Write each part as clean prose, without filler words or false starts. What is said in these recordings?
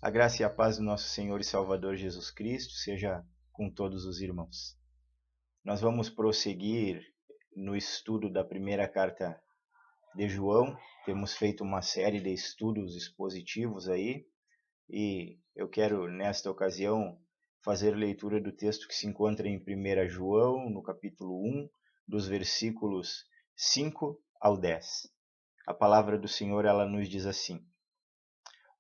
A graça e a paz do nosso Senhor e Salvador Jesus Cristo seja com todos os irmãos. Nós vamos prosseguir no estudo da primeira carta de João. Temos feito uma série de estudos expositivos aí e eu quero, nesta ocasião, fazer leitura do texto que se encontra em 1 João, no capítulo 1, dos versículos 5 ao 10. A palavra do Senhor, ela nos diz assim: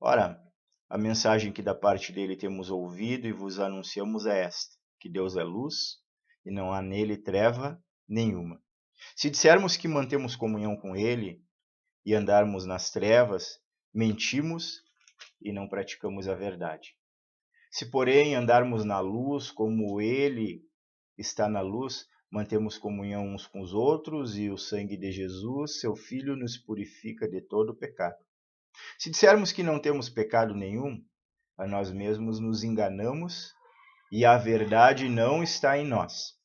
Ora, a mensagem que da parte dele temos ouvido e vos anunciamos é esta, que Deus é luz e não há nele treva nenhuma. Se dissermos que mantemos comunhão com ele e andarmos nas trevas, mentimos e não praticamos a verdade. Se, porém, andarmos na luz como ele está na luz, mantemos comunhão uns com os outros e o sangue de Jesus, seu Filho, nos purifica de todo pecado. Se dissermos que não temos pecado nenhum, a nós mesmos nos enganamos e a verdade não está em nós.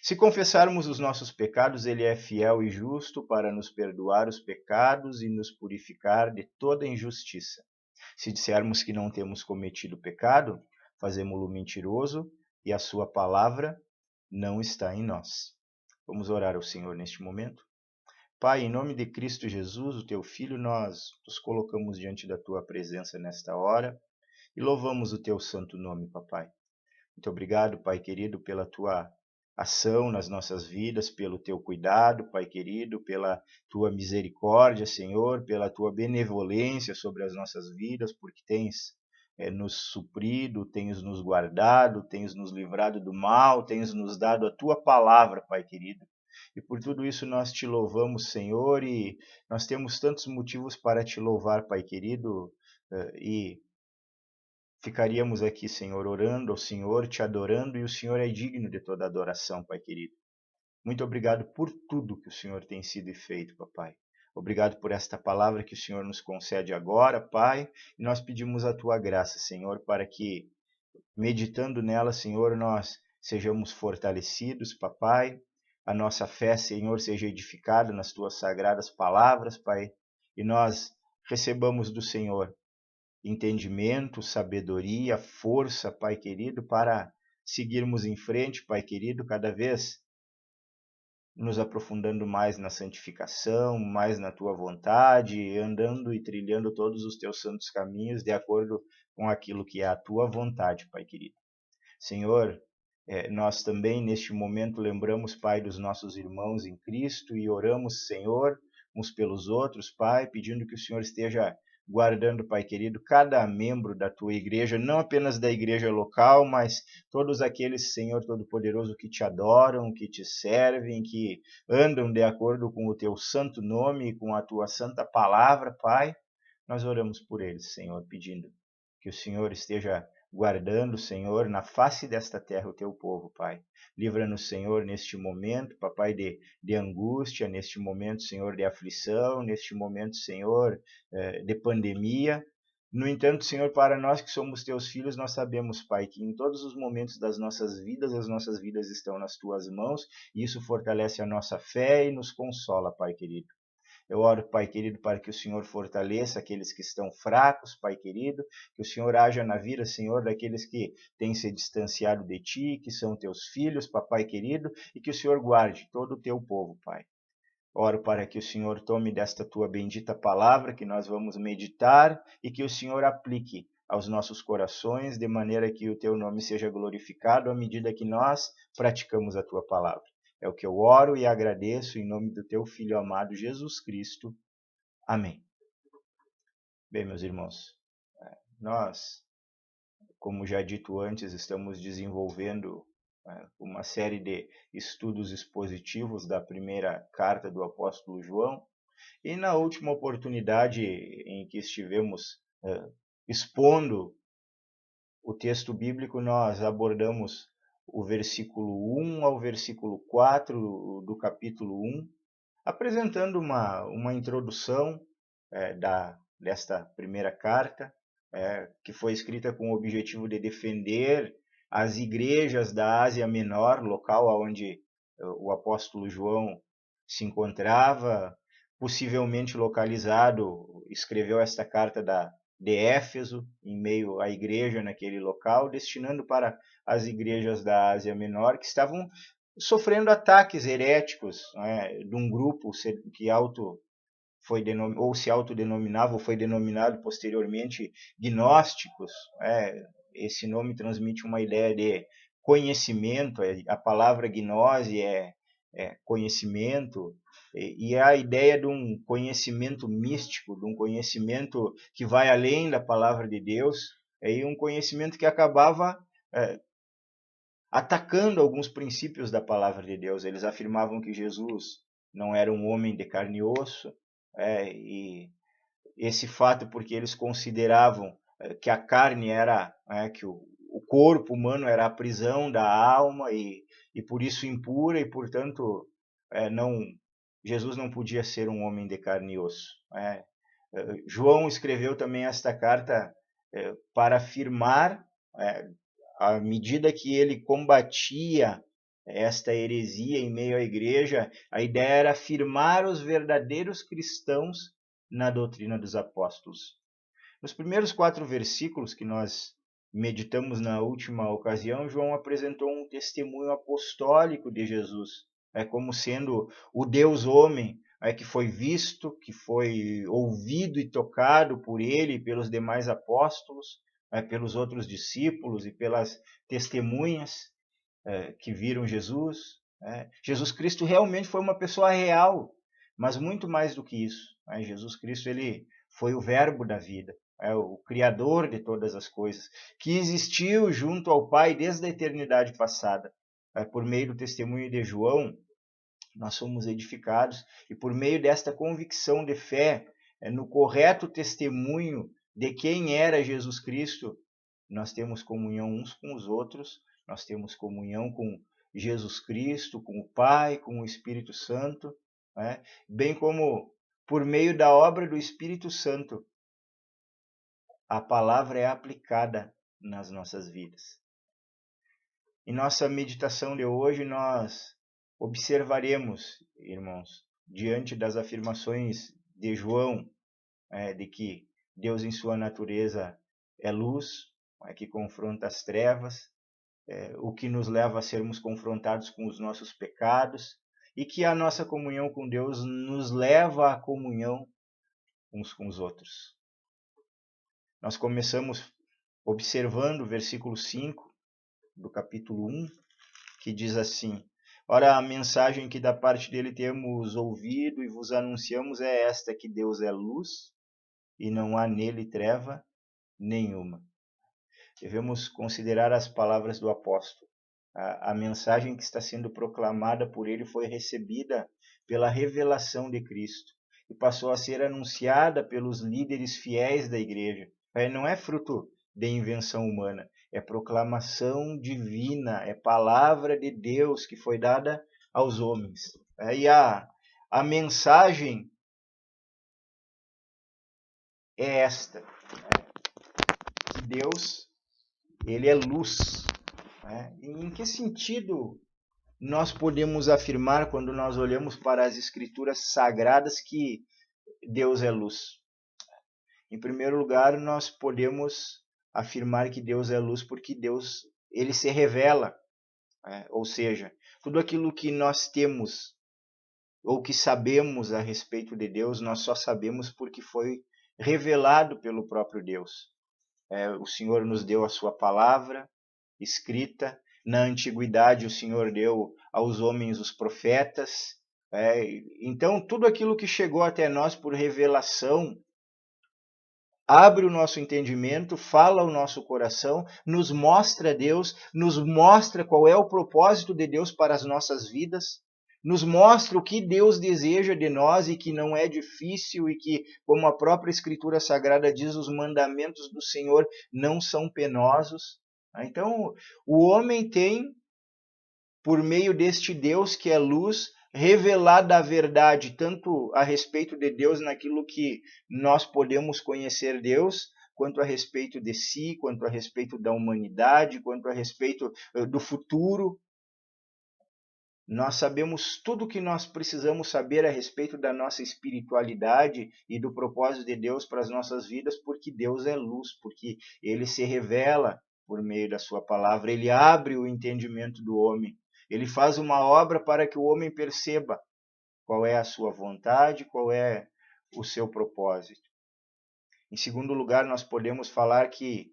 Se confessarmos os nossos pecados, ele é fiel e justo para nos perdoar os pecados e nos purificar de toda injustiça. Se dissermos que não temos cometido pecado, fazemo-lo mentiroso e a sua palavra não está em nós. Vamos orar ao Senhor neste momento. Pai, em nome de Cristo Jesus, o teu Filho, nós nos colocamos diante da tua presença nesta hora e louvamos o teu santo nome, papai. Muito obrigado, Pai querido, pela tua ação nas nossas vidas, pelo teu cuidado, Pai querido, pela tua misericórdia, Senhor, pela tua benevolência sobre as nossas vidas, porque tens nos suprido, tens nos guardado, tens nos livrado do mal, tens nos dado a tua palavra, Pai querido. E por tudo isso nós te louvamos, Senhor, e nós temos tantos motivos para te louvar, Pai querido, e ficaríamos aqui, Senhor, orando ao Senhor, te adorando, e o Senhor é digno de toda adoração, Pai querido. Muito obrigado por tudo que o Senhor tem sido e feito, papai. Obrigado por esta palavra que o Senhor nos concede agora, Pai, e nós pedimos a tua graça, Senhor, para que, meditando nela, Senhor, nós sejamos fortalecidos, papai, a nossa fé, Senhor, seja edificada nas tuas sagradas palavras, Pai, e nós recebamos do Senhor entendimento, sabedoria, força, Pai querido, para seguirmos em frente, Pai querido, cada vez nos aprofundando mais na santificação, mais na tua vontade, andando e trilhando todos os teus santos caminhos de acordo com aquilo que é a tua vontade, Pai querido. Senhor, nós também neste momento lembramos, Pai, dos nossos irmãos em Cristo e oramos, Senhor, uns pelos outros, Pai, pedindo que o Senhor esteja guardando, Pai querido, cada membro da tua igreja, não apenas da igreja local, mas todos aqueles, Senhor Todo-Poderoso, que te adoram, que te servem, que andam de acordo com o teu santo nome e com a tua santa palavra, Pai. Nós oramos por eles, Senhor, pedindo que o Senhor esteja guardando, Senhor, na face desta terra o teu povo, Pai. Livra-nos, Senhor, neste momento, papai, de angústia, neste momento, Senhor, de aflição, neste momento, Senhor, de pandemia. No entanto, Senhor, para nós que somos teus filhos, nós sabemos, Pai, que em todos os momentos das nossas vidas, as nossas vidas estão nas tuas mãos, e isso fortalece a nossa fé e nos consola, Pai querido. Eu oro, Pai querido, para que o Senhor fortaleça aqueles que estão fracos, Pai querido, que o Senhor haja na vida, Senhor, daqueles que têm se distanciado de Ti, que são Teus filhos, Papai querido, e que o Senhor guarde todo o Teu povo, Pai. Oro para que o Senhor tome desta Tua bendita palavra que nós vamos meditar e que o Senhor aplique aos nossos corações, de maneira que o Teu nome seja glorificado à medida que nós praticamos a Tua palavra. É o que eu oro e agradeço em nome do Teu Filho amado Jesus Cristo. Amém. Bem, meus irmãos, nós, como já dito antes, estamos desenvolvendo uma série de estudos expositivos da primeira carta do apóstolo João, e na última oportunidade em que estivemos expondo o texto bíblico, nós abordamos o versículo 1 ao versículo 4 do capítulo 1, apresentando uma introdução desta primeira carta, que foi escrita com o objetivo de defender as igrejas da Ásia Menor, local onde o apóstolo João se encontrava, possivelmente localizado, escreveu esta carta de Éfeso, em meio à igreja naquele local, destinando para as igrejas da Ásia Menor, que estavam sofrendo ataques heréticos, né, de um grupo que ou se autodenominava, ou foi denominado posteriormente gnósticos. Esse nome transmite uma ideia de conhecimento, a palavra gnose é conhecimento, e a ideia de um conhecimento místico, de um conhecimento que vai além da palavra de Deus, e um conhecimento que acabava atacando alguns princípios da palavra de Deus. Eles afirmavam que Jesus não era um homem de carne e osso, e esse fato porque eles consideravam que a carne era, que o corpo humano era a prisão da alma e por isso impura e, portanto, não, Jesus não podia ser um homem de carne e osso. João escreveu também esta carta para afirmar, à medida que ele combatia esta heresia em meio à igreja, a ideia era afirmar os verdadeiros cristãos na doutrina dos apóstolos. Nos primeiros 4 versículos que nós meditamos na última ocasião, João apresentou um testemunho apostólico de Jesus, como sendo o Deus homem, que foi visto, que foi ouvido e tocado por ele e pelos demais apóstolos, pelos outros discípulos e pelas testemunhas que viram Jesus. Jesus Cristo realmente foi uma pessoa real, mas muito mais do que isso. Jesus Cristo ele foi o verbo da vida, o criador de todas as coisas, que existiu junto ao Pai desde a eternidade passada. Por meio do testemunho de João, nós somos edificados, e por meio desta convicção de fé, no correto testemunho de quem era Jesus Cristo, nós temos comunhão uns com os outros, nós temos comunhão com Jesus Cristo, com o Pai, com o Espírito Santo, bem como por meio da obra do Espírito Santo, a palavra é aplicada nas nossas vidas. Em nossa meditação de hoje, nós observaremos, irmãos, diante das afirmações de João, de que Deus em sua natureza é luz, que confronta as trevas, o que nos leva a sermos confrontados com os nossos pecados, e que a nossa comunhão com Deus nos leva à comunhão uns com os outros. Nós começamos observando o versículo 5 do capítulo 1, que diz assim: ora, a mensagem que da parte dele temos ouvido e vos anunciamos é esta, que Deus é luz e não há nele treva nenhuma. Devemos considerar as palavras do apóstolo. A mensagem que está sendo proclamada por ele foi recebida pela revelação de Cristo e passou a ser anunciada pelos líderes fiéis da igreja. Não é fruto de invenção humana, é proclamação divina, é palavra de Deus que foi dada aos homens. E a mensagem é esta, que Deus, ele é luz. Em que sentido nós podemos afirmar, quando nós olhamos para as escrituras sagradas, que Deus é luz? Em primeiro lugar, nós podemos afirmar que Deus é luz porque Deus ele se revela, ou seja, tudo aquilo que nós temos ou que sabemos a respeito de Deus, nós só sabemos porque foi revelado pelo próprio Deus. O Senhor nos deu a sua palavra escrita. Na antiguidade, o Senhor deu aos homens os profetas. Então, tudo aquilo que chegou até nós por revelação abre o nosso entendimento, fala o nosso coração, nos mostra Deus, nos mostra qual é o propósito de Deus para as nossas vidas, nos mostra o que Deus deseja de nós e que não é difícil e que, como a própria Escritura Sagrada diz, os mandamentos do Senhor não são penosos. Então, o homem tem, por meio deste Deus que é luz, revelada a verdade, tanto a respeito de Deus naquilo que nós podemos conhecer Deus, quanto a respeito de si, quanto a respeito da humanidade, quanto a respeito do futuro. Nós sabemos tudo o que nós precisamos saber a respeito da nossa espiritualidade e do propósito de Deus para as nossas vidas, porque Deus é luz, porque Ele se revela por meio da sua palavra, Ele abre o entendimento do homem, Ele faz uma obra para que o homem perceba qual é a sua vontade, qual é o seu propósito. Em segundo lugar, nós podemos falar que,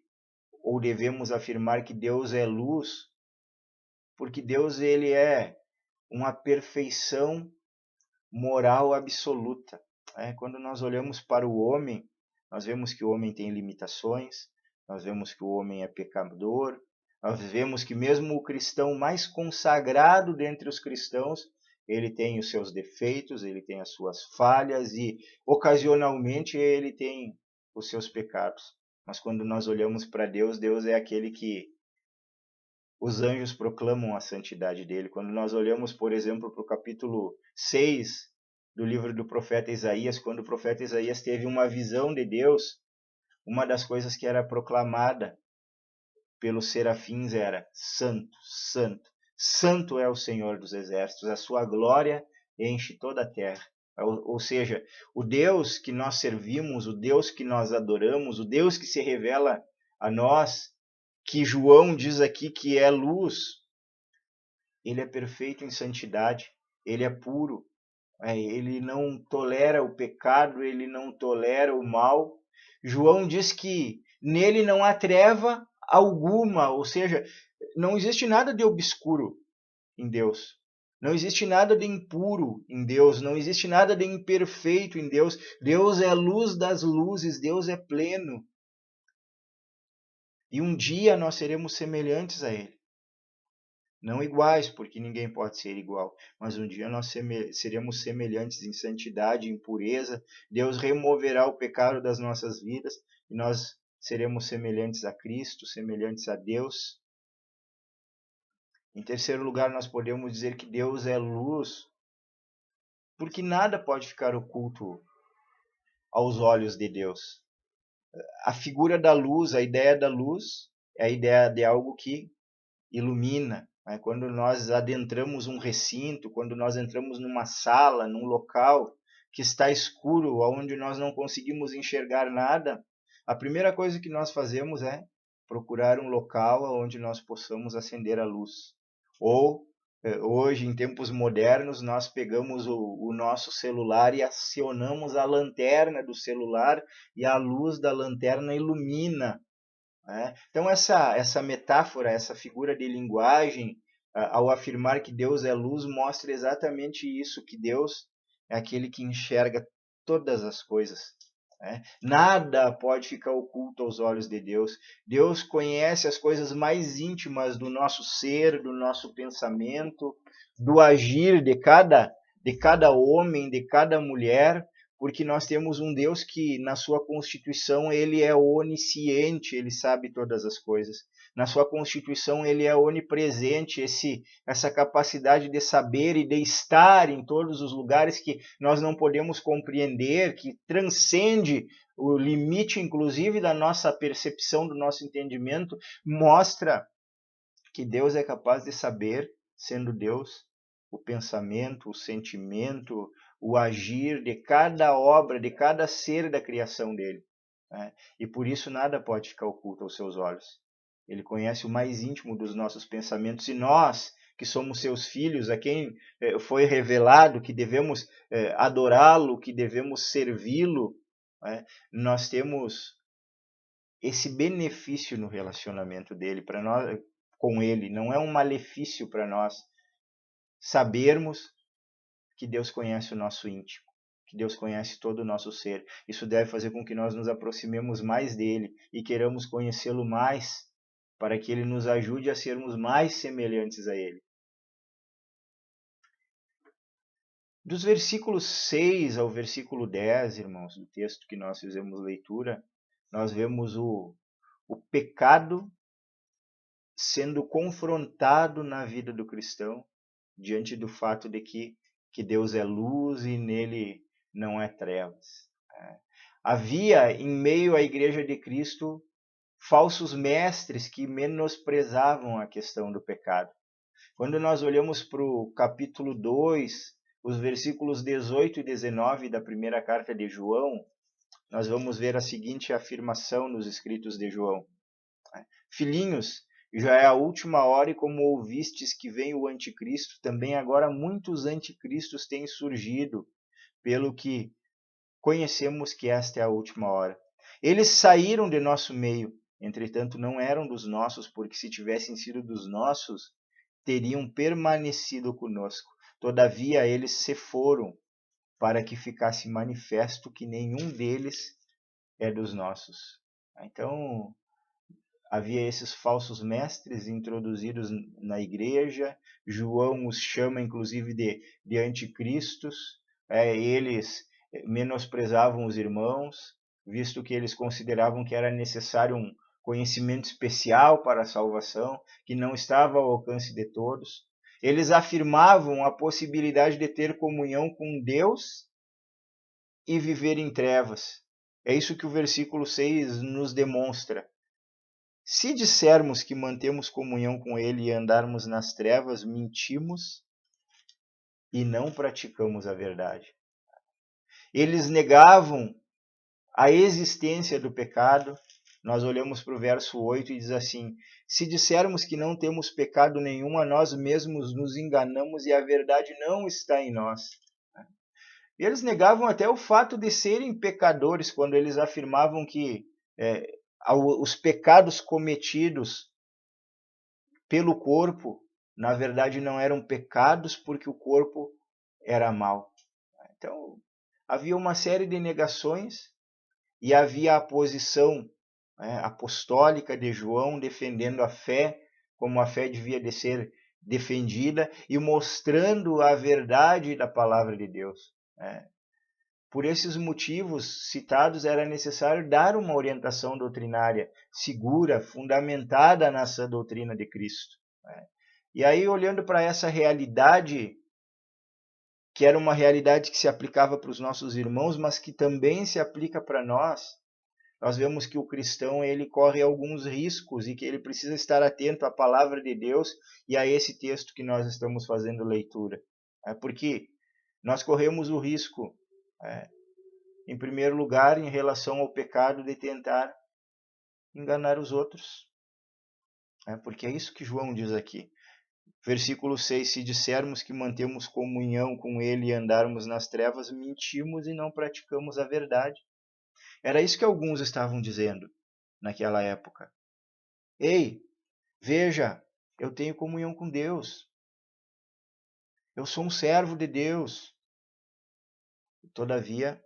ou devemos afirmar que Deus é luz, porque Deus ele é uma perfeição moral absoluta. Quando nós olhamos para o homem, nós vemos que o homem tem limitações, nós vemos que o homem é pecador, nós vemos que mesmo o cristão mais consagrado dentre os cristãos, ele tem os seus defeitos, ele tem as suas falhas e ocasionalmente ele tem os seus pecados. Mas quando nós olhamos para Deus, Deus é aquele que os anjos proclamam a santidade dele. Quando nós olhamos, por exemplo, para o capítulo 6 do livro do profeta Isaías, quando o profeta Isaías teve uma visão de Deus, uma das coisas que era proclamada pelos serafins era: Santo, Santo, Santo é o Senhor dos exércitos, a sua glória enche toda a terra. Ou seja, o Deus que nós servimos, o Deus que nós adoramos, o Deus que se revela a nós, que João diz aqui que é luz, ele é perfeito em santidade, ele é puro, ele não tolera o pecado, ele não tolera o mal. João diz que nele não há treva alguma, ou seja, não existe nada de obscuro em Deus. Não existe nada de impuro em Deus, não existe nada de imperfeito em Deus. Deus é a luz das luzes, Deus é pleno. E um dia nós seremos semelhantes a Ele. Não iguais, porque ninguém pode ser igual, mas um dia nós seremos semelhantes em santidade, em pureza. Deus removerá o pecado das nossas vidas e nós seremos semelhantes a Cristo, semelhantes a Deus. Em terceiro lugar, nós podemos dizer que Deus é luz, porque nada pode ficar oculto aos olhos de Deus. A figura da luz, a ideia da luz, é a ideia de algo que ilumina. Quando nós adentramos um recinto, quando nós entramos numa sala, num local que está escuro, onde nós não conseguimos enxergar nada, a primeira coisa que nós fazemos é procurar um local onde nós possamos acender a luz. Ou, hoje, em tempos modernos, nós pegamos o nosso celular e acionamos a lanterna do celular e a luz da lanterna ilumina. Então, essa metáfora, essa figura de linguagem, ao afirmar que Deus é luz, mostra exatamente isso, que Deus é aquele que enxerga todas as coisas. Nada pode ficar oculto aos olhos de Deus. Deus conhece as coisas mais íntimas do nosso ser, do nosso pensamento, do agir de cada homem, de cada mulher, porque nós temos um Deus que, na sua constituição, ele é onisciente, ele sabe todas as coisas. Na sua constituição, ele é onipresente, essa capacidade de saber e de estar em todos os lugares que nós não podemos compreender, que transcende o limite, inclusive, da nossa percepção, do nosso entendimento, mostra que Deus é capaz de saber, sendo Deus, o pensamento, o sentimento, o agir de cada obra, de cada ser da criação dele. E por isso nada pode ficar oculto aos seus olhos. Ele conhece o mais íntimo dos nossos pensamentos e nós, que somos seus filhos, a quem foi revelado que devemos adorá-lo, que devemos servi-lo, nós temos esse benefício no relacionamento dele para nós, com ele. Não é um malefício para nós sabermos que Deus conhece o nosso íntimo, que Deus conhece todo o nosso ser. Isso deve fazer com que nós nos aproximemos mais dele e queiramos conhecê-lo mais, para que ele nos ajude a sermos mais semelhantes a ele. Dos versículos 6 ao versículo 10, irmãos, do texto que nós fizemos leitura, nós vemos o pecado sendo confrontado na vida do cristão, diante do fato de que Deus é luz e nele não é trevas. Havia em meio à Igreja de Cristo falsos mestres que menosprezavam a questão do pecado. Quando nós olhamos para o capítulo 2, os versículos 18 e 19 da primeira carta de João, nós vamos ver a seguinte afirmação nos escritos de João. Filhinhos, já é a última hora e como ouvistes que vem o anticristo, também agora muitos anticristos têm surgido, pelo que conhecemos que esta é a última hora. Eles saíram de nosso meio, entretanto não eram dos nossos, porque se tivessem sido dos nossos, teriam permanecido conosco. Todavia eles se foram, para que ficasse manifesto que nenhum deles é dos nossos. Então, havia esses falsos mestres introduzidos na igreja. João os chama inclusive de anticristos. Eles menosprezavam os irmãos, visto que eles consideravam que era necessário um conhecimento especial para a salvação, que não estava ao alcance de todos. Eles afirmavam a possibilidade de ter comunhão com Deus e viver em trevas. É isso que o versículo 6 nos demonstra. Se dissermos que mantemos comunhão com Ele e andarmos nas trevas, mentimos e não praticamos a verdade. Eles negavam a existência do pecado. Nós olhamos para o verso 8 e diz assim: se dissermos que não temos pecado nenhum, a nós mesmos nos enganamos e a verdade não está em nós. Eles negavam até o fato de serem pecadores, quando eles afirmavam que os pecados cometidos pelo corpo, na verdade, não eram pecados porque o corpo era mau. Então, havia uma série de negações e havia a posição apostólica de João defendendo a fé, como a fé devia de ser defendida e mostrando a verdade da palavra de Deus. Por esses motivos citados, era necessário dar uma orientação doutrinária segura, fundamentada na sã doutrina de Cristo. E aí, olhando para essa realidade, que era uma realidade que se aplicava para os nossos irmãos, mas que também se aplica para nós vemos que o cristão ele corre alguns riscos e que ele precisa estar atento à palavra de Deus e a esse texto que nós estamos fazendo leitura. Porque nós corremos o risco, em primeiro lugar, em relação ao pecado de tentar enganar os outros. Porque é isso que João diz aqui. Versículo 6, se dissermos que mantemos comunhão com Ele e andarmos nas trevas, mentimos e não praticamos a verdade. Era isso que alguns estavam dizendo naquela época. Ei, veja, eu tenho comunhão com Deus. Eu sou um servo de Deus. Todavia,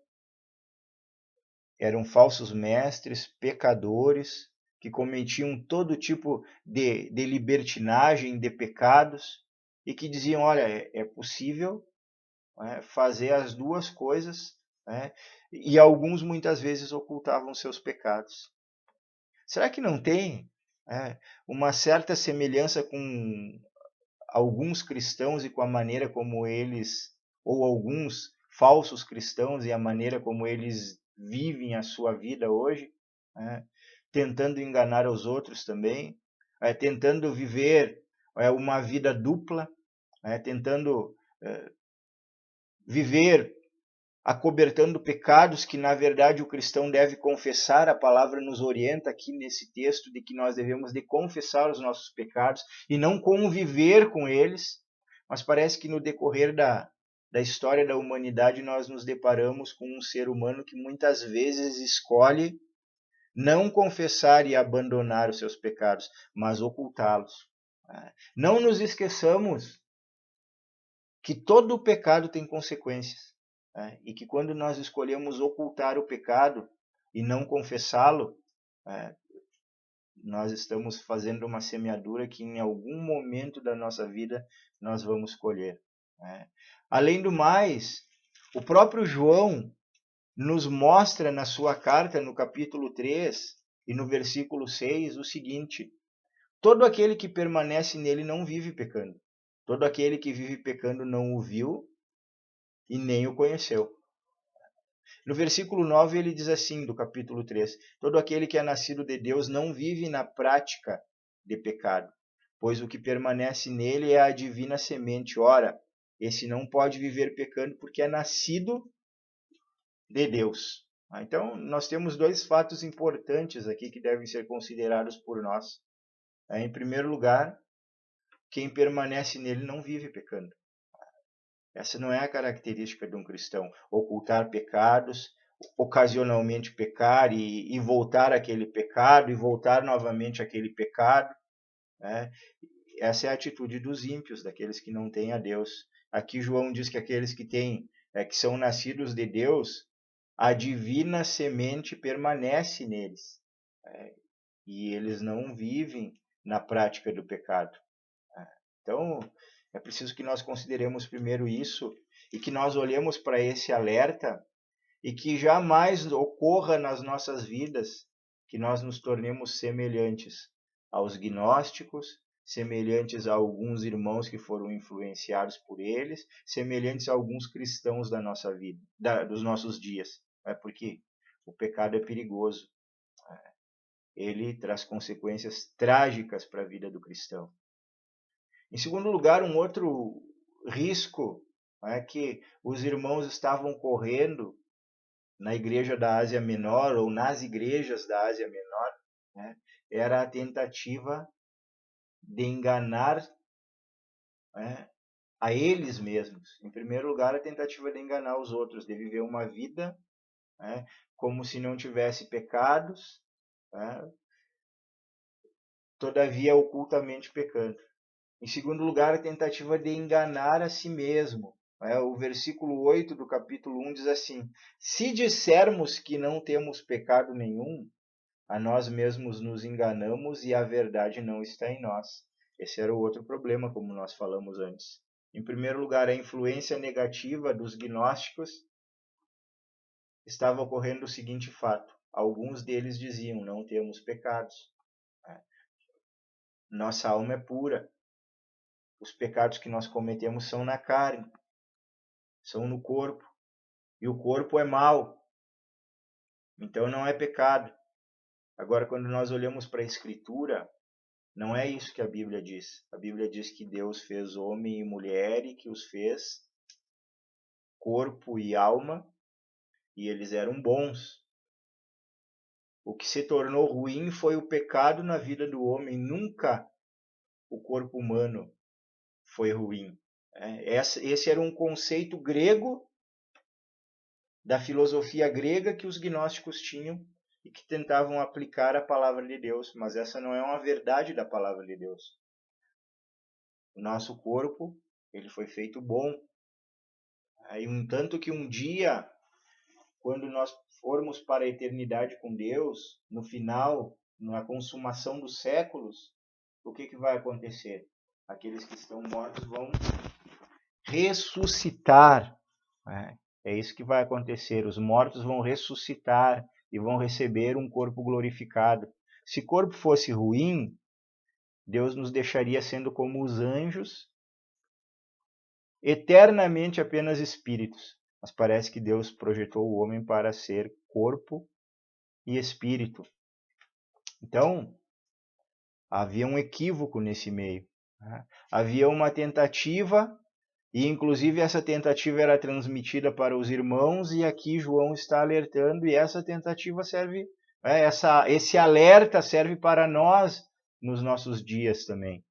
eram falsos mestres, pecadores, que cometiam todo tipo de libertinagem, de pecados, e que diziam, olha, é possível fazer as duas coisas, e alguns muitas vezes ocultavam seus pecados. Será que não tem uma certa semelhança com alguns cristãos e com a maneira como eles, ou alguns falsos cristãos e a maneira como eles vivem a sua vida hoje, tentando enganar os outros também, tentando viver uma vida dupla, tentando viver acobertando pecados que, na verdade, o cristão deve confessar. A palavra nos orienta aqui nesse texto de que nós devemos de confessar os nossos pecados e não conviver com eles, mas parece que no decorrer da história da humanidade nós nos deparamos com um ser humano que muitas vezes escolhe não confessar e abandonar os seus pecados, mas ocultá-los. Não nos esqueçamos que todo pecado tem consequências. E que quando nós escolhemos ocultar o pecado e não confessá-lo, nós estamos fazendo uma semeadura que em algum momento da nossa vida nós vamos colher. Além do mais, o próprio João nos mostra na sua carta, no capítulo 3 e no versículo 6, o seguinte: todo aquele que permanece nele não vive pecando. Todo aquele que vive pecando não o viu e nem o conheceu. No versículo 9 ele diz assim, do capítulo 3, todo aquele que é nascido de Deus não vive na prática de pecado, pois o que permanece nele é a divina semente. Ora, esse não pode viver pecando porque é nascido de Deus. Então, nós temos dois fatos importantes aqui que devem ser considerados por nós. Em primeiro lugar, quem permanece nele não vive pecando. Essa não é a característica de um cristão. Ocultar pecados, ocasionalmente pecar e voltar àquele pecado e voltar novamente àquele pecado. Né? Essa é a atitude dos ímpios, daqueles que não têm a Deus. Aqui João diz que aqueles que que são nascidos de Deus, a divina semente permanece neles. E eles não vivem na prática do pecado. Então, é preciso que nós consideremos primeiro isso e que nós olhemos para esse alerta e que jamais ocorra nas nossas vidas que nós nos tornemos semelhantes aos gnósticos, semelhantes a alguns irmãos que foram influenciados por eles, semelhantes a alguns cristãos da nossa vida, dos nossos dias. Porque o pecado é perigoso. Ele traz consequências trágicas para a vida do cristão. Em segundo lugar, um outro risco que os irmãos estavam correndo na igreja da Ásia Menor ou nas igrejas da Ásia Menor, era a tentativa de enganar a eles mesmos. Em primeiro lugar, a tentativa de enganar os outros, de viver uma vida como se não tivesse pecados, todavia ocultamente pecando. Em segundo lugar, a tentativa de enganar a si mesmo. O versículo 8 do capítulo 1 diz assim: se dissermos que não temos pecado nenhum, a nós mesmos nos enganamos e a verdade não está em nós. Esse era o outro problema, como nós falamos antes. Em primeiro lugar, a influência negativa dos gnósticos estava ocorrendo o seguinte fato. Alguns deles diziam, não temos pecados. Nossa alma é pura. Os pecados que nós cometemos são na carne, são no corpo. E o corpo é mau. Então não é pecado. Agora, quando nós olhamos para a Escritura, não é isso que a Bíblia diz. A Bíblia diz que Deus fez homem e mulher e que os fez corpo e alma, e eles eram bons. O que se tornou ruim foi o pecado na vida do homem. Nunca o corpo humano foi ruim. Esse era um conceito grego, da filosofia grega, que os gnósticos tinham e que tentavam aplicar a palavra de Deus, mas essa não é uma verdade da palavra de Deus. O nosso corpo, ele foi feito bom. Tanto que um dia, quando nós formos para a eternidade com Deus, no final, na consumação dos séculos, o que vai acontecer? Aqueles que estão mortos vão ressuscitar. É isso que vai acontecer. Os mortos vão ressuscitar e vão receber um corpo glorificado. Se corpo fosse ruim, Deus nos deixaria sendo como os anjos, eternamente apenas espíritos. Mas parece que Deus projetou o homem para ser corpo e espírito. Então, havia um equívoco nesse meio. Havia uma tentativa, e inclusive essa tentativa era transmitida para os irmãos, e aqui João está alertando, e essa tentativa serve, esse alerta serve para nós nos nossos dias também.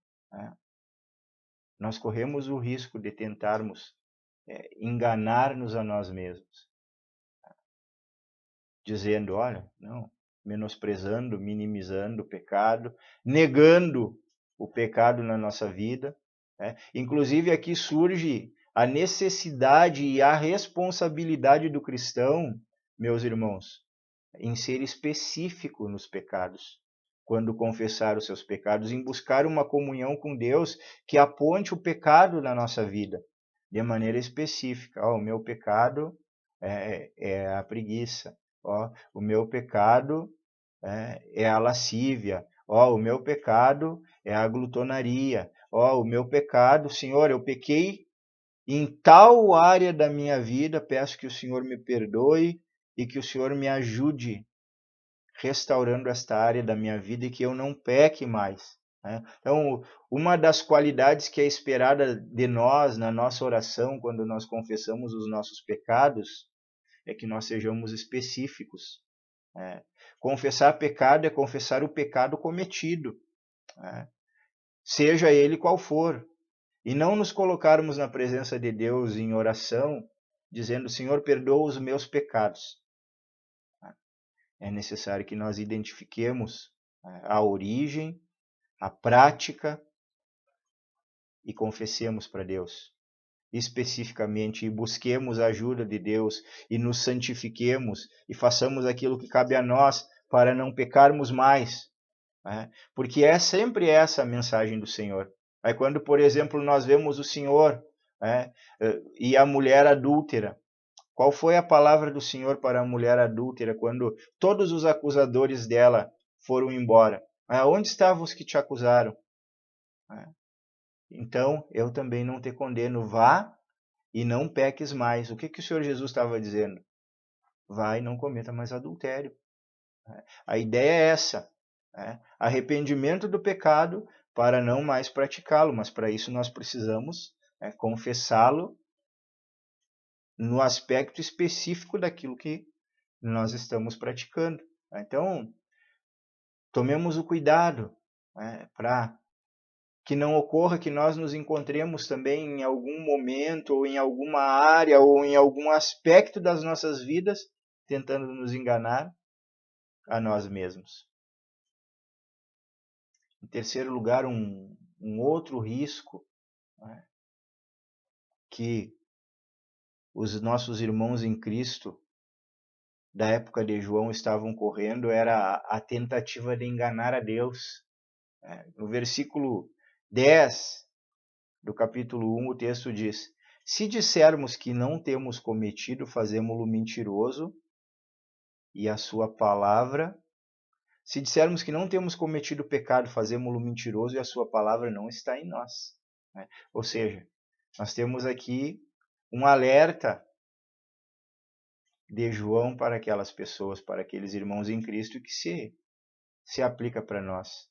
Nós corremos o risco de tentarmos enganar-nos a nós mesmos, dizendo, olha, não, menosprezando, minimizando o pecado, negando o pecado na nossa vida. Inclusive aqui surge a necessidade e a responsabilidade do cristão, meus irmãos, em ser específico nos pecados, quando confessar os seus pecados, em buscar uma comunhão com Deus que aponte o pecado na nossa vida, de maneira específica. O meu pecado é a preguiça. O meu pecado é a lascívia. O meu pecado é a glutonaria. O meu pecado, Senhor, eu pequei em tal área da minha vida, peço que o Senhor me perdoe e que o Senhor me ajude restaurando esta área da minha vida e que eu não peque mais. Então, uma das qualidades que é esperada de nós na nossa oração, quando nós confessamos os nossos pecados, é que nós sejamos específicos. Confessar pecado é confessar o pecado cometido, seja ele qual for. E não nos colocarmos na presença de Deus em oração, dizendo, Senhor, perdoa os meus pecados. É necessário que nós identifiquemos a origem, a prática e confessemos para Deus especificamente e busquemos a ajuda de Deus e nos santifiquemos e façamos aquilo que cabe a nós para não pecarmos mais, porque é sempre essa a mensagem do Senhor. Aí quando, por exemplo, nós vemos o Senhor e a mulher adúltera, qual foi a palavra do Senhor para a mulher adúltera quando todos os acusadores dela foram embora? Onde estavam os que te acusaram? Então, eu também não te condeno. Vá e não peques mais. O que o Senhor Jesus estava dizendo? Vá e não cometa mais adultério. A ideia é essa. Arrependimento do pecado para não mais praticá-lo. Mas para isso nós precisamos confessá-lo no aspecto específico daquilo que nós estamos praticando. Então, tomemos o cuidado para que não ocorra que nós nos encontremos também em algum momento, ou em alguma área, ou em algum aspecto das nossas vidas, tentando nos enganar a nós mesmos. Em terceiro lugar, um outro risco que os nossos irmãos em Cristo da época de João estavam correndo era a tentativa de enganar a Deus. No versículo 10 do capítulo 1, o texto diz: se dissermos que não temos cometido, fazemo-lo mentiroso, e a sua palavra... Se dissermos que não temos cometido pecado, fazemo-lo mentiroso, e a sua palavra não está em nós. Ou seja, nós temos aqui um alerta de João para aquelas pessoas, para aqueles irmãos em Cristo, que se aplica para nós.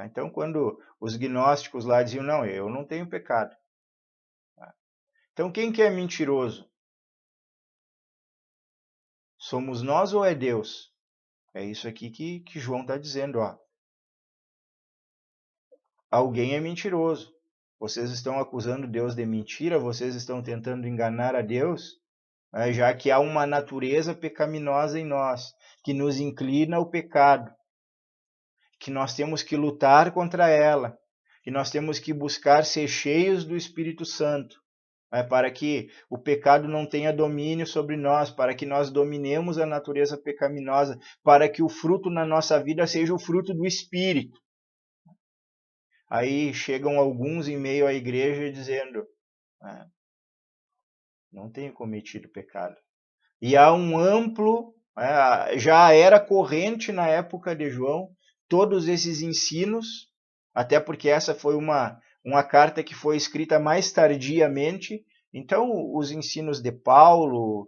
Então, quando os gnósticos lá diziam, não, eu não tenho pecado. Então, quem que é mentiroso? Somos nós ou é Deus? É isso aqui que João está dizendo. Alguém é mentiroso. Vocês estão acusando Deus de mentira, vocês estão tentando enganar a Deus, já que há uma natureza pecaminosa em nós, que nos inclina ao pecado, que nós temos que lutar contra ela, que nós temos que buscar ser cheios do Espírito Santo, para que o pecado não tenha domínio sobre nós, para que nós dominemos a natureza pecaminosa, para que o fruto na nossa vida seja o fruto do Espírito. Aí chegam alguns em meio à igreja dizendo, não tenho cometido pecado. E há um amplo, já era corrente na época de João, todos esses ensinos, até porque essa foi uma carta que foi escrita mais tardiamente. Então, os ensinos de Paulo,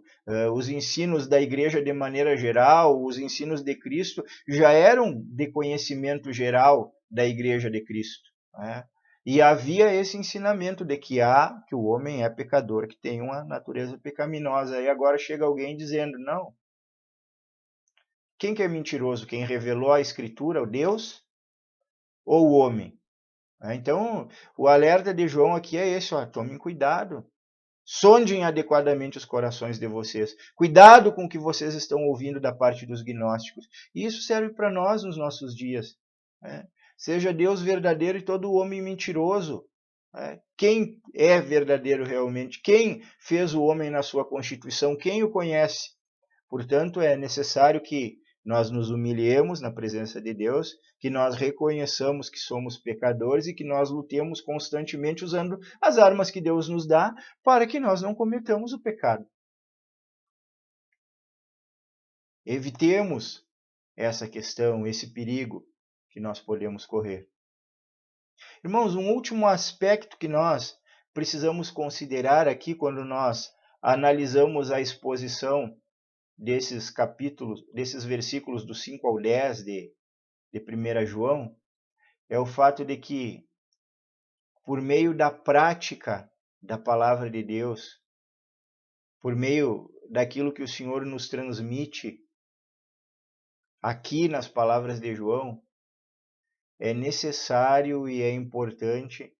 os ensinos da igreja de maneira geral, os ensinos de Cristo, já eram de conhecimento geral da igreja de Cristo. E havia esse ensinamento de que o homem é pecador, que tem uma natureza pecaminosa. E agora chega alguém dizendo, não. Quem que é mentiroso? Quem revelou a Escritura, o Deus, ou o homem? Então, o alerta de João aqui é esse, tomem cuidado. Sondem adequadamente os corações de vocês. Cuidado com o que vocês estão ouvindo da parte dos gnósticos. E isso serve para nós nos nossos dias. Seja Deus verdadeiro e todo homem mentiroso. Quem é verdadeiro realmente? Quem fez o homem na sua constituição? Quem o conhece? Portanto, é necessário que nós nos humilhemos na presença de Deus, que nós reconheçamos que somos pecadores e que nós lutemos constantemente usando as armas que Deus nos dá para que nós não cometamos o pecado. Evitemos essa questão, esse perigo que nós podemos correr. Irmãos, um último aspecto que nós precisamos considerar aqui quando nós analisamos a exposição desses capítulos, desses versículos do 5 ao 10 de 1 João, é o fato de que, por meio da prática da palavra de Deus, por meio daquilo que o Senhor nos transmite aqui nas palavras de João, é necessário e é importante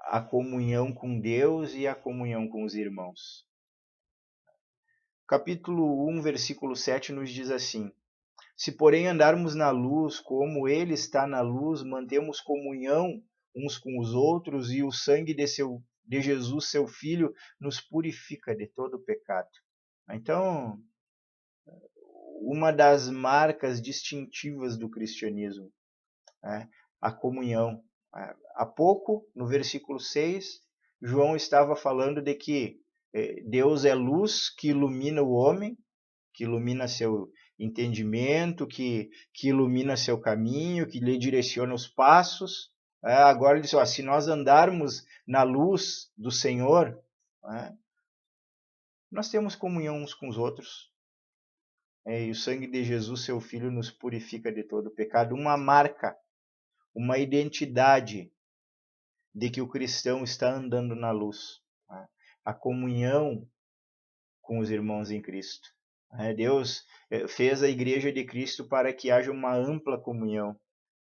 a comunhão com Deus e a comunhão com os irmãos. Capítulo 1, versículo 7 nos diz assim: Se, porém, andarmos na luz, como Ele está na luz, mantemos comunhão uns com os outros, e o sangue de Jesus, seu Filho, nos purifica de todo pecado. Então, uma das marcas distintivas do cristianismo é a comunhão. Há pouco, no versículo 6, João estava falando de que Deus é luz que ilumina o homem, que ilumina seu entendimento, que ilumina seu caminho, que lhe direciona os passos. Agora ele diz, se nós andarmos na luz do Senhor, nós temos comunhão uns com os outros. E o sangue de Jesus, seu Filho, nos purifica de todo pecado. Uma marca, uma identidade de que o cristão está andando na luz. A comunhão com os irmãos em Cristo. Deus fez a igreja de Cristo para que haja uma ampla comunhão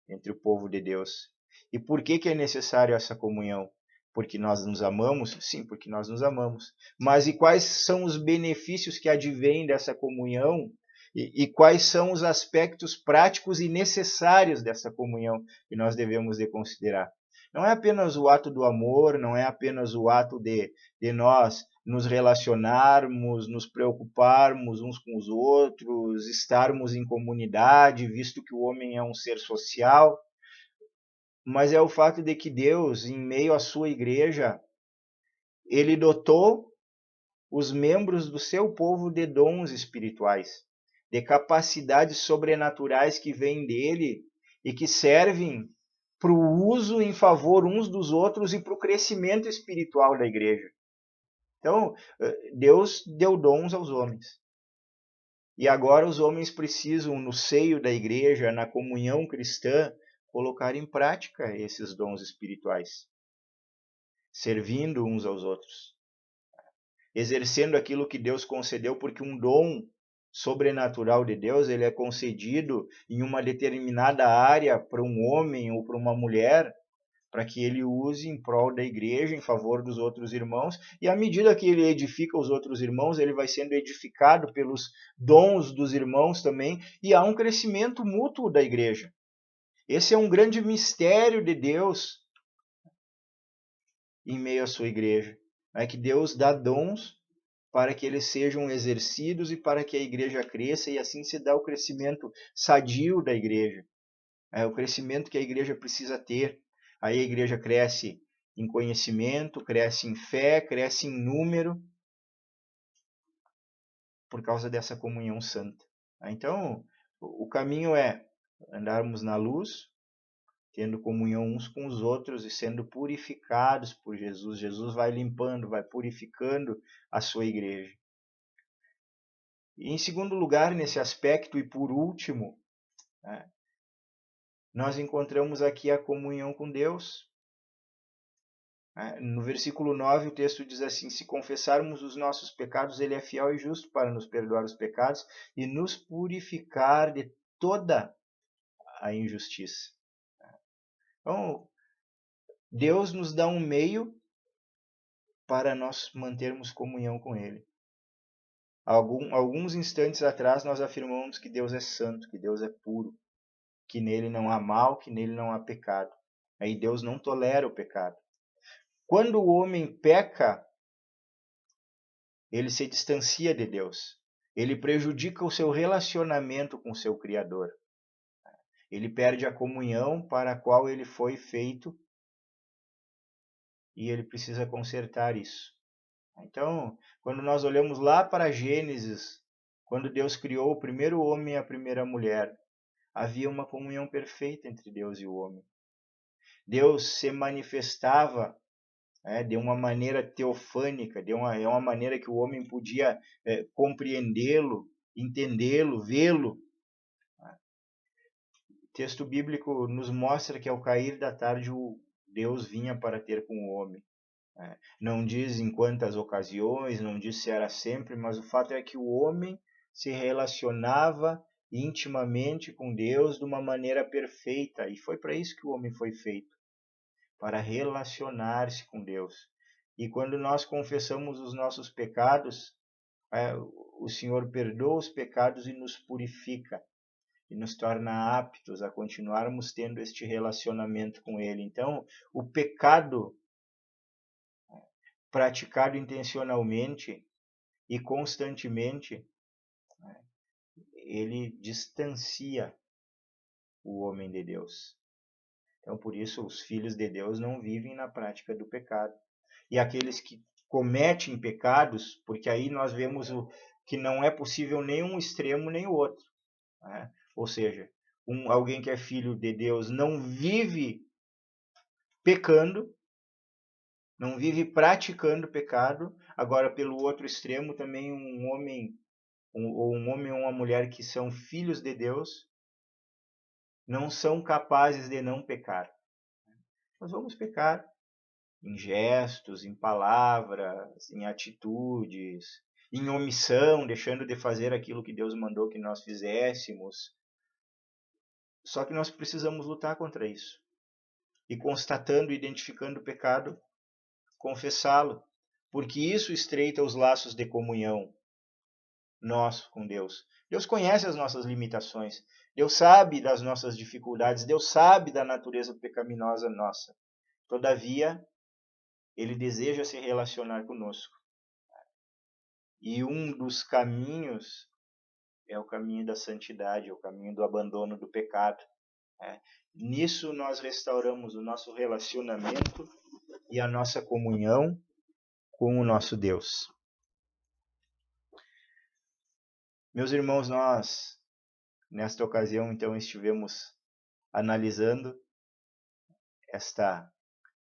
entre o povo de Deus. E por que é necessário essa comunhão? Porque nós nos amamos? Sim, porque nós nos amamos. Mas e quais são os benefícios que advêm dessa comunhão? E quais são os aspectos práticos e necessários dessa comunhão que nós devemos de considerar? Não é apenas o ato do amor, não é apenas o ato de nós nos relacionarmos, nos preocuparmos uns com os outros, estarmos em comunidade, visto que o homem é um ser social, mas é o fato de que Deus, em meio à sua igreja, ele dotou os membros do seu povo de dons espirituais, de capacidades sobrenaturais que vêm dele e que servem para o uso em favor uns dos outros e para o crescimento espiritual da igreja. Então, Deus deu dons aos homens. E agora os homens precisam, no seio da igreja, na comunhão cristã, colocar em prática esses dons espirituais, servindo uns aos outros, exercendo aquilo que Deus concedeu, porque um dom sobrenatural de Deus, ele é concedido em uma determinada área para um homem ou para uma mulher, para que ele use em prol da igreja, em favor dos outros irmãos, e à medida que ele edifica os outros irmãos, ele vai sendo edificado pelos dons dos irmãos também, e há um crescimento mútuo da igreja. Esse é um grande mistério de Deus em meio à sua igreja. É que Deus dá dons para que eles sejam exercidos e para que a igreja cresça, e assim se dá o crescimento sadio da igreja. É o crescimento que a igreja precisa ter. Aí a igreja cresce em conhecimento, cresce em fé, cresce em número, por causa dessa comunhão santa. Então, o caminho é andarmos na luz, tendo comunhão uns com os outros e sendo purificados por Jesus. Jesus vai limpando, vai purificando a sua igreja. E em segundo lugar, nesse aspecto, e por último, nós encontramos aqui a comunhão com Deus. No versículo 9, o texto diz assim: se confessarmos os nossos pecados, ele é fiel e justo para nos perdoar os pecados e nos purificar de toda a injustiça. Então, Deus nos dá um meio para nós mantermos comunhão com ele. Alguns instantes atrás nós afirmamos que Deus é santo, que Deus é puro, que nele não há mal, que nele não há pecado. Aí Deus não tolera o pecado. Quando o homem peca, ele se distancia de Deus. Ele prejudica o seu relacionamento com o seu Criador. Ele perde a comunhão para a qual ele foi feito e ele precisa consertar isso. Então, quando nós olhamos lá para Gênesis, quando Deus criou o primeiro homem e a primeira mulher, havia uma comunhão perfeita entre Deus e o homem. Deus se manifestava de uma maneira teofânica, de uma maneira que o homem podia compreendê-lo, entendê-lo, vê-lo. texto bíblico nos mostra que ao cair da tarde Deus vinha para ter com o homem. Não diz em quantas ocasiões, não diz se era sempre, mas o fato é que o homem se relacionava intimamente com Deus de uma maneira perfeita. E foi para isso que o homem foi feito, para relacionar-se com Deus. E quando nós confessamos os nossos pecados, o Senhor perdoa os pecados e nos purifica, e nos torna aptos a continuarmos tendo este relacionamento com Ele. Então, o pecado praticado intencionalmente e constantemente, ele distancia o homem de Deus. Então, por isso, os filhos de Deus não vivem na prática do pecado. E aqueles que cometem pecados, porque aí nós vemos que não é possível nem um extremo nem o outro. Ou seja, alguém que é filho de Deus não vive pecando, não vive praticando pecado. Agora, pelo outro extremo, também um homem ou uma mulher que são filhos de Deus não são capazes de não pecar. Nós vamos pecar em gestos, em palavras, em atitudes, em omissão, deixando de fazer aquilo que Deus mandou que nós fizéssemos. Só que nós precisamos lutar contra isso. E constatando, identificando o pecado, confessá-lo. Porque isso estreita os laços de comunhão nosso com Deus. Deus conhece as nossas limitações. Deus sabe das nossas dificuldades. Deus sabe da natureza pecaminosa nossa. Todavia, Ele deseja se relacionar conosco. E um dos caminhos é o caminho da santidade, é o caminho do abandono do pecado. Nisso nós restauramos o nosso relacionamento e a nossa comunhão com o nosso Deus. Meus irmãos, nós, nesta ocasião, então, estivemos analisando esta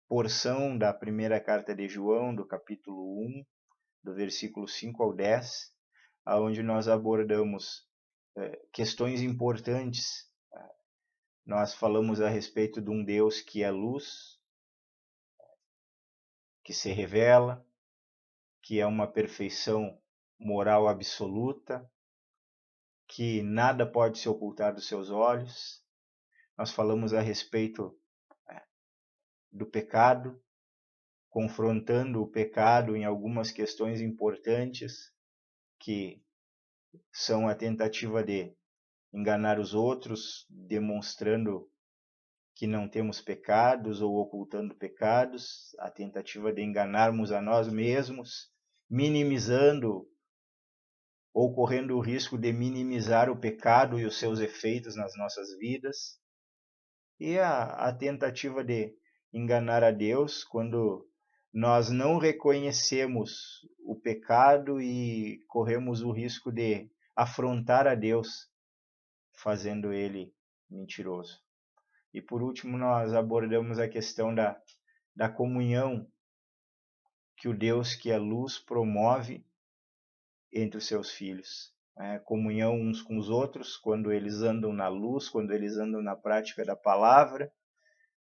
porção da primeira carta de João, do capítulo 1, do versículo 5 ao 10, onde nós abordamos questões importantes. Nós falamos a respeito de um Deus que é luz, que se revela, que é uma perfeição moral absoluta, que nada pode se ocultar dos seus olhos. Nós falamos a respeito do pecado, confrontando o pecado em algumas questões importantes, que são a tentativa de enganar os outros, demonstrando que não temos pecados ou ocultando pecados, a tentativa de enganarmos a nós mesmos, minimizando ou correndo o risco de minimizar o pecado e os seus efeitos nas nossas vidas, e a tentativa de enganar a Deus quando nós não reconhecemos o pecado e corremos o risco de afrontar a Deus, fazendo ele mentiroso. E por último, nós abordamos a questão da comunhão que o Deus que é luz promove entre os seus filhos. Comunhão uns com os outros, quando eles andam na luz, quando eles andam na prática da palavra.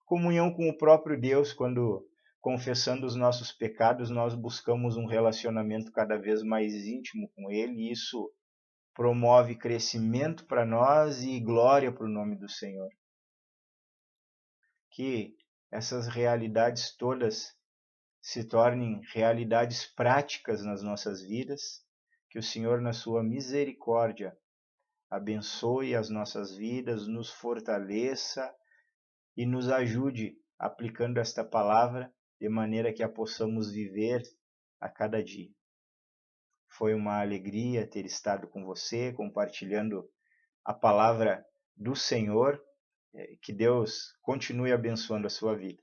Comunhão com o próprio Deus, quando, confessando os nossos pecados, nós buscamos um relacionamento cada vez mais íntimo com Ele, e isso promove crescimento para nós e glória para o nome do Senhor. Que essas realidades todas se tornem realidades práticas nas nossas vidas, que o Senhor, na sua misericórdia, abençoe as nossas vidas, nos fortaleça e nos ajude aplicando esta palavra de maneira que a possamos viver a cada dia. Foi uma alegria ter estado com você, compartilhando a palavra do Senhor. Que Deus continue abençoando a sua vida.